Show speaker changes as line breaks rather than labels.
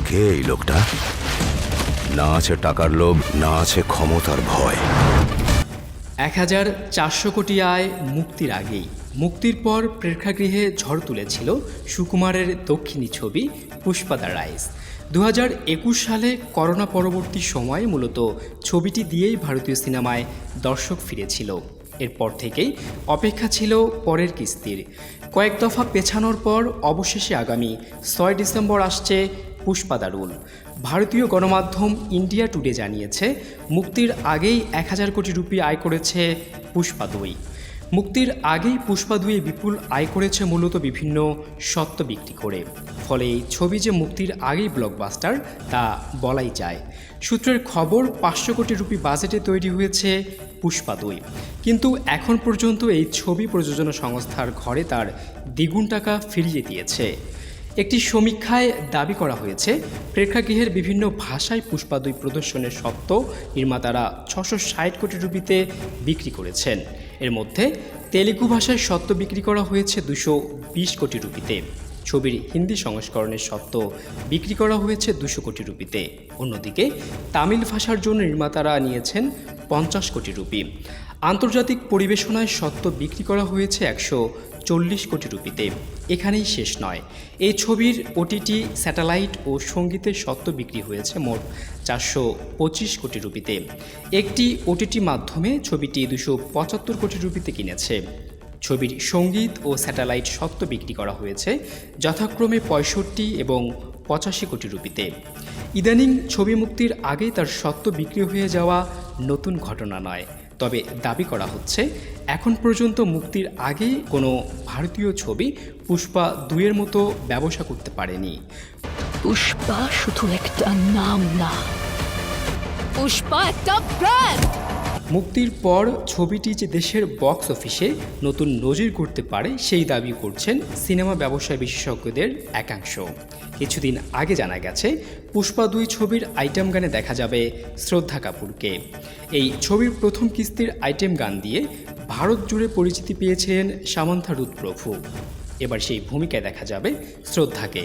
কে এই লোকটা? না আছে টাকার লোভ, না আছে ক্ষমতার ভয়।
1400 কোটি আয় মুক্তির আগেই। মুক্তির পর প্রেক্ষাগৃহে ঝড় তুলেছিল সুকুমারের দক্ষিণী ছবি পুষ্পা দ্য রাইজ। 2021 সালে করোনা পরবর্তী সময়ে মূলত ছবিটি দিয়েই ভারতীয় সিনেমায় দর্শক ফিরেছিল। এরপর থেকেই অপেক্ষা ছিল পরের কিস্তির। কয়েক দফা পেছানোর পর অবশেষে আগামী 6 ডিসেম্বর আসছে পুষ্পা দ্য রুল। ভারতীয় গণমাধ্যম ইন্ডিয়া টুডে জানিয়েছে, মুক্তির আগেই 1000 কোটি রুপি আয় করেছে পুষ্পা 2। মুক্তির আগেই পুষ্পা 2 বিপুল আয় করেছে মূলত বিভিন্ন সত্ত্ব বিক্রি করে। ফলে এই ছবি যে মুক্তির আগেই ব্লকবাস্টার তা বলাই যায়। সূত্রের খবর, 500 কোটি রুপি বাজেটে তৈরি হয়েছে পুষ্পা 2, কিন্তু এখন পর্যন্ত এই ছবি প্রযোজনা সংস্থার ঘরে তার দ্বিগুণ টাকা ফিরিয়ে দিয়েছে। একটি সমীক্ষায় দাবি করা হয়েছে, প্রেক্ষাগৃহের বিভিন্ন ভাষায় পুষ্পা 2 প্রদর্শনের সত্ত্ব নির্মাতারা 660 কোটি রুপিতে বিক্রি করেছেন। এর মধ্যে তেলুগু ভাষায় সত্ত্ব বিক্রি করা হয়েছে 220 কোটি রুপিতে। ছবির হিন্দি সংস্করণের সত্ত্ব বিক্রি করা হয়েছে 200 কোটি রুপিতে। অন্যদিকে তামিল ভাষার জন্য নির্মাতারা নিয়েছেন 50 কোটি রুপি। আন্তর্জাতিক পরিবেশনায় সত্ত্ব বিক্রি করা হয়েছে 140 কোটি রুপিতে। এখানেই শেষ নয়, এই ছবির ওটিটি, স্যাটেলাইট ও সঙ্গীতের সত্ত্ব বিক্রি হয়েছে মোট 425 কোটি রুপিতে। একটি ওটিটি মাধ্যমে ছবিটি 275 কোটি রুপিতে কিনেছে। ছবির সঙ্গীত ও স্যাটেলাইট সত্ত্ব বিক্রি করা হয়েছে যথাক্রমে 65 এবং 85 কোটি রুপিতে। ইদানিং ছবি মুক্তির আগেই তার সত্ত্ব বিক্রি হয়ে যাওয়া নতুন ঘটনা নয়, তবে দাবি করা হচ্ছে এখন পর্যন্ত মুক্তির আগে কোনো ভারতীয় ছবি পুষ্পা 2 এর মতো ব্যবসা করতে পারেনি।
পুষ্পা শুধু একটা নাম না, পুষ্পা একটা ব্র্যান্ড।
মুক্তির পর ছবিটি যে দেশের বক্স অফিসে নতুন নজির করতে পারে সেই দাবি করছেন সিনেমা ব্যবসায় বিশেষজ্ঞদের একাংশ। কিছুদিন আগে জানা গেছে, পুষ্পা 2 ছবির আইটেম গানে দেখা যাবে শ্রদ্ধা কাপুরকে। এই ছবির প্রথম কিস্তির আইটেম গান দিয়ে ভারত জুড়ে পরিচিতি পেয়েছিলেন সামান্থা রুথ প্রভু। এবার সেই ভূমিকায় দেখা যাবে শ্রদ্ধাকে।